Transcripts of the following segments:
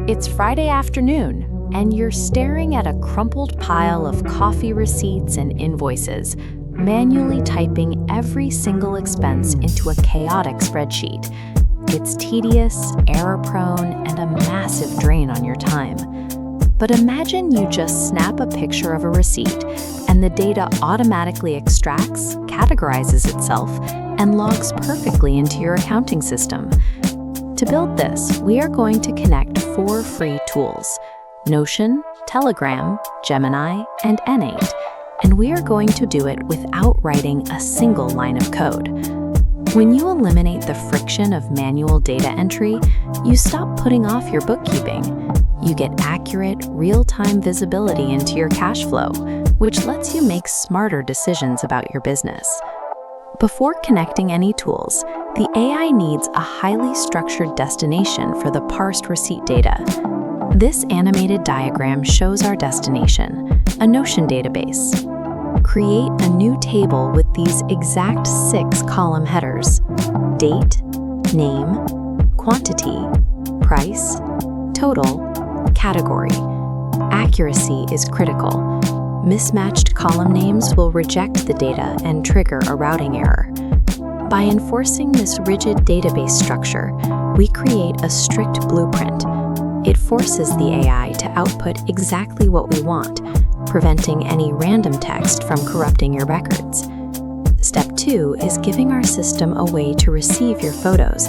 It's Friday afternoon, and you're staring at a crumpled pile of coffee receipts and invoices, manually typing every single expense into a chaotic spreadsheet. It's tedious, error-prone, and a massive drain on your time. But imagine you just snap a picture of a receipt, and the data automatically extracts, categorizes itself, and logs perfectly into your accounting system. To build this, we are going to connect 4 free tools: Notion, Telegram, Gemini, and N8, and we are going to do it without writing a single line of code. When you eliminate the friction of manual data entry, you stop putting off your bookkeeping. You get accurate, real-time visibility into your cash flow, which lets you make smarter decisions about your business. Before connecting any tools, the AI needs a highly structured destination for the parsed receipt data. This animated diagram shows our destination, a Notion database. Create a new table with these exact 6 column headers: date, name, quantity, price, total, category. Accuracy is critical. Mismatched column names will reject the data and trigger a routing error. By enforcing this rigid database structure, we create a strict blueprint. It forces the AI to output exactly what we want, preventing any random text from corrupting your records. Step 2 is giving our system a way to receive your photos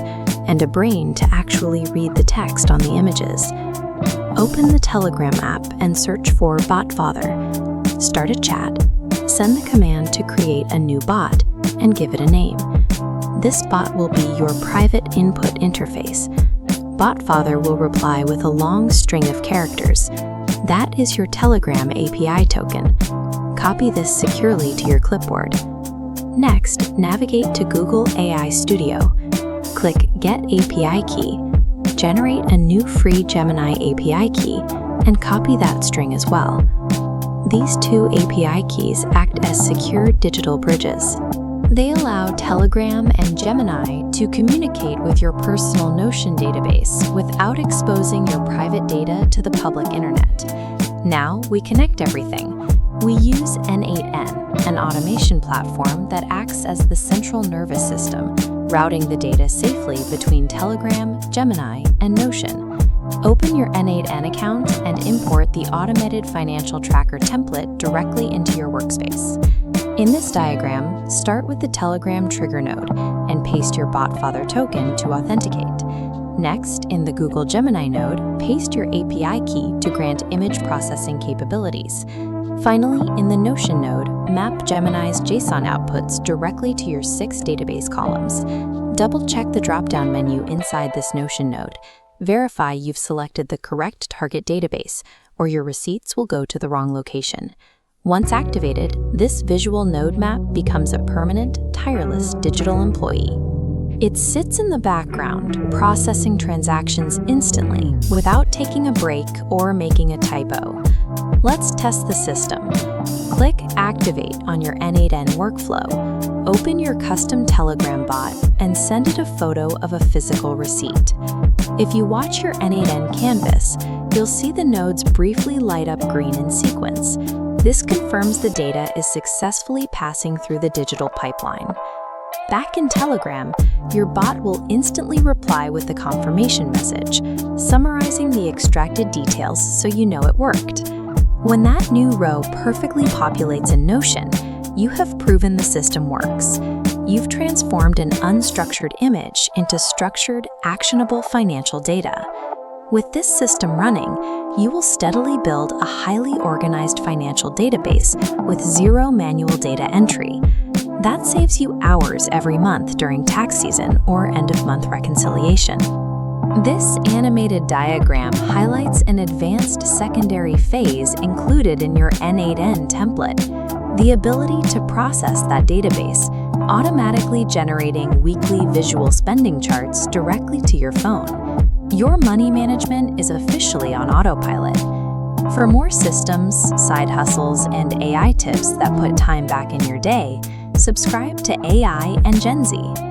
and a brain to actually read the text on the images. Open the Telegram app and search for BotFather. Start a chat, send the command to create a new bot, and give it a name. This bot will be your private input interface. BotFather will reply with a long string of characters. That is your Telegram API token. Copy this securely to your clipboard. Next, navigate to Google AI Studio. Click Get API Key. Generate a new free Gemini API key and copy that string as well. These 2 API keys act as secure digital bridges. They allow Telegram and Gemini to communicate with your personal Notion database without exposing your private data to the public internet. Now we connect everything. We use N8N, an automation platform that acts as the central nervous system, routing the data safely between Telegram, Gemini, and Notion. Open your N8N account and import the automated financial tracker template directly into your workspace. In this diagram, start with the Telegram trigger node and paste your BotFather token to authenticate. Next, in the Google Gemini node, paste your API key to grant image processing capabilities. Finally, in the Notion node, map Gemini's JSON outputs directly to your 6 database columns. Double-check the drop-down menu inside this Notion node. Verify you've selected the correct target database, or your receipts will go to the wrong location. Once activated, this visual node map becomes a permanent, tireless digital employee. It sits in the background, processing transactions instantly without taking a break or making a typo. Let's test the system. Click Activate on your N8N workflow. Open your custom Telegram bot and send it a photo of a physical receipt. If you watch your N8N canvas, you'll see the nodes briefly light up green in sequence. This confirms the data is successfully passing through the digital pipeline. Back in Telegram, your bot will instantly reply with the confirmation message, summarizing the extracted details so you know it worked. When that new row perfectly populates in Notion, you have proven the system works. You've transformed an unstructured image into structured, actionable financial data. With this system running, you will steadily build a highly organized financial database with 0 manual data entry. That saves you hours every month during tax season or end-of-month reconciliation. This animated diagram highlights an advanced secondary phase included in your N8N template: the ability to process that database, automatically generating weekly visual spending charts directly to your phone. Your money management is officially on autopilot. For more systems, side hustles, and AI tips that put time back in your day, subscribe to AI and GenZ.